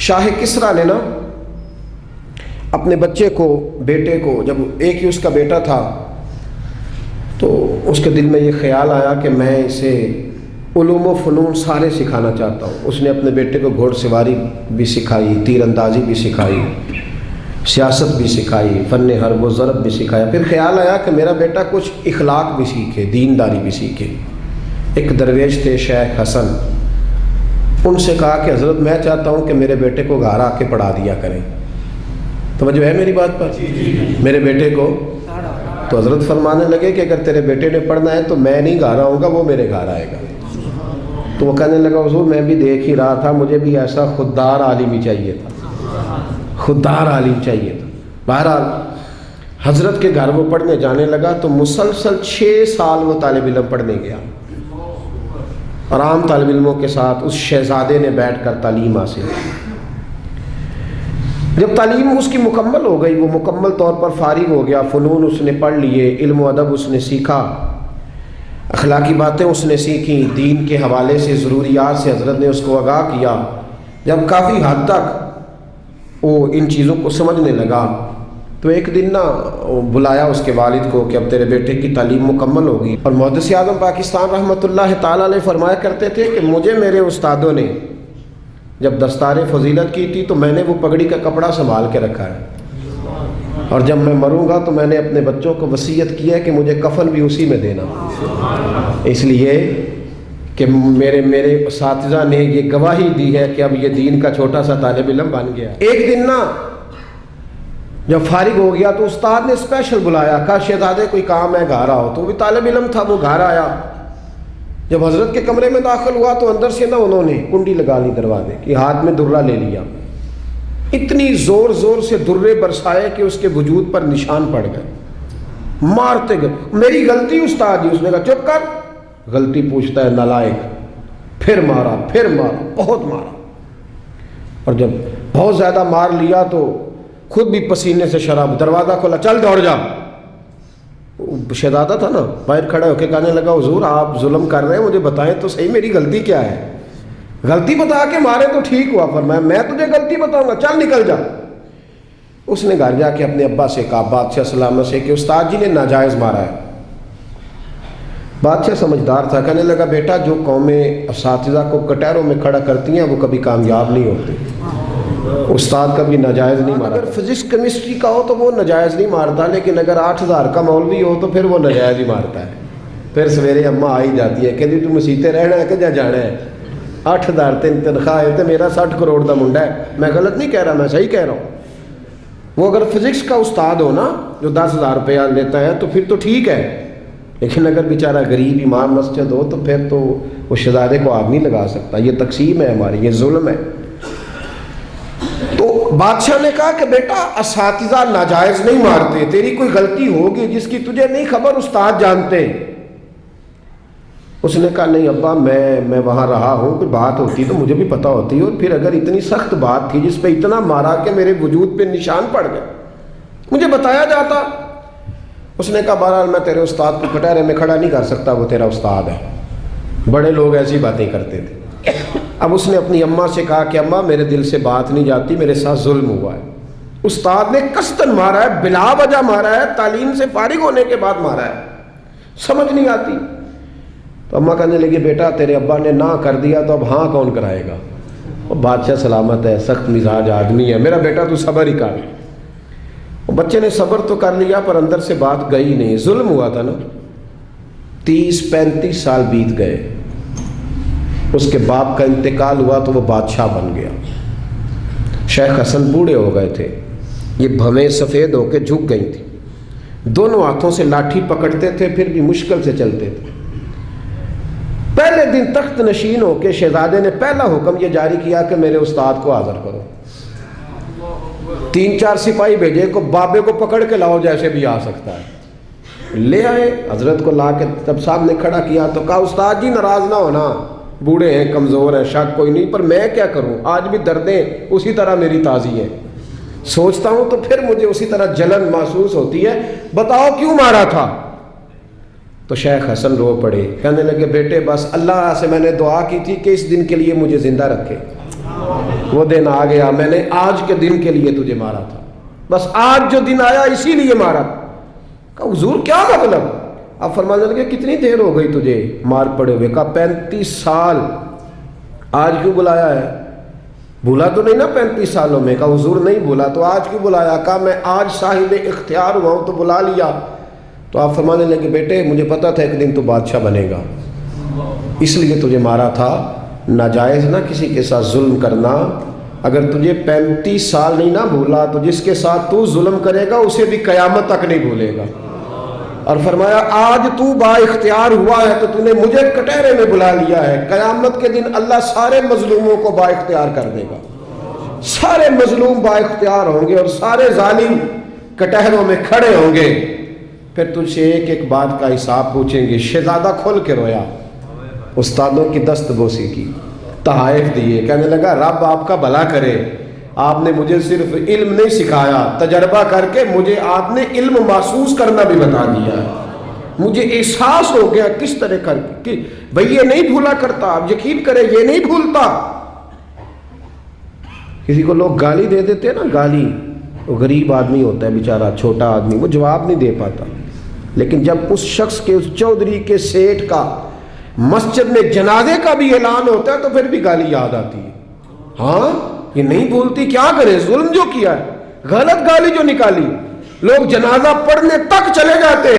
شاہ کسریٰ نے نا اپنے بچے کو، بیٹے کو، جب ایک ہی اس کا بیٹا تھا تو اس کے دل میں یہ خیال آیا کہ میں اسے علوم و فنون سارے سکھانا چاہتا ہوں۔ اس نے اپنے بیٹے کو گھوڑ سواری بھی سکھائی، تیر اندازی بھی سکھائی، سیاست بھی سکھائی، فن حرب و ضرب بھی سکھایا۔ پھر خیال آیا کہ میرا بیٹا کچھ اخلاق بھی سیکھے، دینداری بھی سیکھے۔ ایک درویش تھے شیخ حسن، ان سے کہا کہ حضرت میں چاہتا ہوں کہ میرے بیٹے کو گھر آ کے پڑھا دیا کریں۔ توجہ ہے میری بات پر؟ میرے بیٹے کو تو حضرت فرمانے لگے کہ اگر تیرے بیٹے نے پڑھنا ہے تو میں نہیں گھر آؤں گا، وہ میرے گھر آئے گا۔ تو وہ کہنے لگا حضور میں بھی دیکھ ہی رہا تھا، مجھے بھی ایسا خوددار عالم ہی چاہیے تھا، خوددار عالم چاہیے تھا۔ بہرحال حضرت کے گھر وہ پڑھنے جانے لگا تو مسلسل 6 سال وہ طالب علم پڑھنے گیا، اور عام طالب علموں کے ساتھ اس شہزادے نے بیٹھ کر تعلیم حاصل کی۔ جب تعلیم اس کی مکمل ہو گئی، وہ مکمل طور پر فارغ ہو گیا، فنون اس نے پڑھ لیے، علم و ادب اس نے سیکھا، اخلاقی باتیں اس نے سیکھی، دین کے حوالے سے ضروریات سے حضرت نے اس کو آگاہ کیا۔ جب کافی حد تک وہ ان چیزوں کو سمجھنے لگا تو ایک دن نا بلایا اس کے والد کو کہ اب تیرے بیٹے کی تعلیم مکمل ہوگی۔ اور محدث اعظم پاکستان رحمۃ اللہ تعالیٰ علیہ فرمایا کرتے تھے کہ مجھے میرے استادوں نے جب دستار فضیلت کی تھی تو میں نے وہ پگڑی کا کپڑا سنبھال کے رکھا ہے، اور جب میں مروں گا تو میں نے اپنے بچوں کو وصیت کی ہے کہ مجھے کفن بھی اسی میں دینا، اس لیے کہ میرے اساتذہ نے یہ گواہی دی ہے کہ اب یہ دین کا چھوٹا سا طالب علم بن گیا۔ ایک دن نا جب فارغ ہو گیا تو استاد نے اسپیشل بلایا، کہا شہزادے کوئی کام ہے گھر آؤ۔ تو وہ بھی طالب علم تھا، وہ گھر آیا۔ جب حضرت کے کمرے میں داخل ہوا تو اندر سے نا انہوں نے کنڈی لگا لی دروازے کی، ہاتھ میں درہ لے لیا، اتنی زور زور سے درے برسائے کہ اس کے وجود پر نشان پڑ گئے، مارتے گئے۔ میری غلطی استاد جی، اس نے کہا چپ کر، غلطی پوچھتا ہے نالائق۔ پھر مارا، پھر مارا، بہت مارا، اور جب بہت زیادہ مار لیا تو خود بھی پسینے سے شراب، دروازہ کھولا، چل دوڑ جا۔ شہزادہ تھا نا، باہر کھڑا ہو کے کہنے لگا حضور آپ ظلم کر رہے ہیں، مجھے بتائیں تو صحیح میری غلطی کیا ہے؟ غلطی بتا کے مارے تو ٹھیک ہوا، فرمایا میں تجھے غلطی بتاؤں گا، چل نکل جا۔ اس نے گھر جا کے اپنے ابا سے کہا، بادشاہ سلامت سے، کہ استاد جی نے ناجائز مارا ہے۔ بادشاہ سمجھدار تھا، کہنے لگا بیٹا جو قومیں اساتذہ کو کٹہروں میں کھڑا کرتی ہیں وہ کبھی کامیاب نہیں ہوتی، استاد کبھی ناجائز نہیں مارا۔ اگر فزکس کیمسٹری کا ہو تو وہ ناجائز نہیں مارتا، لیکن اگر 8000 کا مولوی ہو تو پھر وہ ناجائز ہی مارتا ہے۔ پھر سویرے اماں آئی جاتی ہے، کہتی تم مسیتے رہنا ہے کہ جا جانا ہے؟ 8000 تنخواہ ہے تو میرا 60 کروڑ کا منڈا ہے، میں غلط نہیں کہہ رہا، میں صحیح کہہ رہا ہوں۔ وہ اگر فزکس کا استاد ہو نا جو 10,000 روپیہ لیتا ہے تو پھر تو ٹھیک ہے، لیکن اگر بیچارہ غریب امام مسجد ہو تو پھر تو وہ شہزادے کو آگ نہیں لگا سکتا۔ یہ تقسیم ہے ہماری، یہ ظلم ہے۔ تو بادشاہ نے کہا کہ بیٹا اساتذہ ناجائز نہیں مارتے، تیری کوئی غلطی ہوگی جس کی تجھے نہیں خبر، استاد جانتے۔ اس نے کہا نہیں ابا میں وہاں رہا ہوں، کوئی بات ہوتی تو مجھے بھی پتہ ہوتی، اور پھر اگر اتنی سخت بات تھی جس پہ اتنا مارا کہ میرے وجود پہ نشان پڑ گئے، مجھے بتایا جاتا۔ اس نے کہا بہرحال میں تیرے استاد کو کٹہرے میں کھڑا نہیں کر سکتا، وہ تیرا استاد ہے، بڑے لوگ ایسی باتیں کرتے تھے۔ اب اس نے اپنی اماں سے کہا کہ اماں میرے دل سے بات نہیں جاتی، میرے ساتھ ظلم ہوا ہے، استاد نے قصداً مارا ہے، بلا وجہ مارا ہے، تعلیم سے فارغ ہونے کے بعد مارا ہے، سمجھ نہیں آتی۔ تو اماں کہنے لگی بیٹا تیرے ابا نے نہ کر دیا تو اب ہاں کون کرائے گا؟ اور بادشاہ سلامت ہے، سخت مزاج آدمی ہے، میرا بیٹا تو صبر ہی کر۔ بچے نے صبر تو کر لیا پر اندر سے بات گئی نہیں، ظلم ہوا تھا نا۔ 30-35 سال بیت گئے، اس کے باپ کا انتقال ہوا تو وہ بادشاہ بن گیا۔ شیخ حسن بوڑھے ہو گئے تھے، یہ بھویں سفید ہو کے جھک گئی تھی، دونوں ہاتھوں سے لاٹھی پکڑتے تھے پھر بھی مشکل سے چلتے تھے۔ پہلے دن تخت نشین ہو کے شہزادے نے پہلا حکم یہ جاری کیا کہ میرے استاد کو حاضر کرو۔ 3-4 سپاہی بھیجے کو بابے کو پکڑ کے لاؤ جیسے بھی آ سکتا ہے، لے آئے۔ حضرت کو لا کے تب صاحب نے کھڑا کیا تو کہا استاد جی ناراض نہ ہونا، بوڑھے ہیں کمزور ہیں شک کوئی نہیں، پر میں کیا کروں، آج بھی دردیں اسی طرح میری تازی ہیں، سوچتا ہوں تو پھر مجھے اسی طرح جلن محسوس ہوتی ہے، بتاؤ کیوں مارا تھا؟ تو شیخ حسن رو پڑے، کہنے لگے بیٹے بس اللہ سے میں نے دعا کی تھی کہ اس دن کے لیے مجھے زندہ رکھے، وہ دن آ گیا، میں نے آج کے دن کے لیے تجھے مارا تھا، بس آج جو دن آیا اسی لیے مارا۔ کہا حضور کیا مطلب؟ اب فرمانے لگے کتنی دیر ہو گئی تجھے مار پڑے ہوئے؟ کہا 35 سال۔ آج کیوں بلایا ہے؟ بھولا تو نہیں نا 35 سالوں میں؟ کہا حضور نہیں بھولا، تو آج کیوں بلایا؟ کہا میں آج صاحب اختیار ہوا ہوں تو بلا لیا۔ تو آپ فرمانے لگے بیٹے مجھے پتا تھا ایک دن تو بادشاہ بنے گا، اس لیے تجھے مارا تھا۔ ناجائز نہ کسی کے ساتھ ظلم کرنا۔ اگر تجھے 35 سال نہیں نہ بھولا تو جس کے ساتھ تو ظلم کرے گا اسے بھی قیامت تک نہیں بھولے گا۔ اور فرمایا آج تو با اختیار ہوا ہے تو تو نے مجھے کٹہرے میں بلا لیا ہے، قیامت کے دن اللہ سارے مظلوموں کو با اختیار کر دے گا، سارے مظلوم با اختیار ہوں گے اور سارے ظالم کٹہروں میں کھڑے ہوں گے۔ پھر تجھ سے ایک ایک بات کا حساب پوچھیں گے۔ شہزادہ کھل کے رویا، استادوں کی دست بوسی کی، تحائف دیے، کہنے لگا رب آپ کا بھلا کرے، آپ نے مجھے صرف علم نہیں سکھایا، تجربہ کر کے مجھے آپ نے علم محسوس کرنا بھی بتا دیا ہے۔ مجھے احساس ہو گیا کس طرح کر کہ بھئی یہ نہیں بھولا کرتا، آپ یقین کریں یہ نہیں بھولتا۔ کسی کو لوگ گالی دے دیتے ہیں نا، گالی، وہ غریب آدمی ہوتا ہے بیچارہ، چھوٹا آدمی، وہ جواب نہیں دے پاتا، لیکن جب اس شخص کے، اس چودھری کے، سیٹ کا مسجد میں جنازے کا بھی اعلان ہوتا ہے تو پھر بھی گالی یاد آتی ہے۔ ہاں یہ نہیں بھولتی، کیا کرے، ظلم جو کیا ہے، غلط گالی جو نکالی، لوگ جنازہ پڑھنے تک چلے جاتے ہیں۔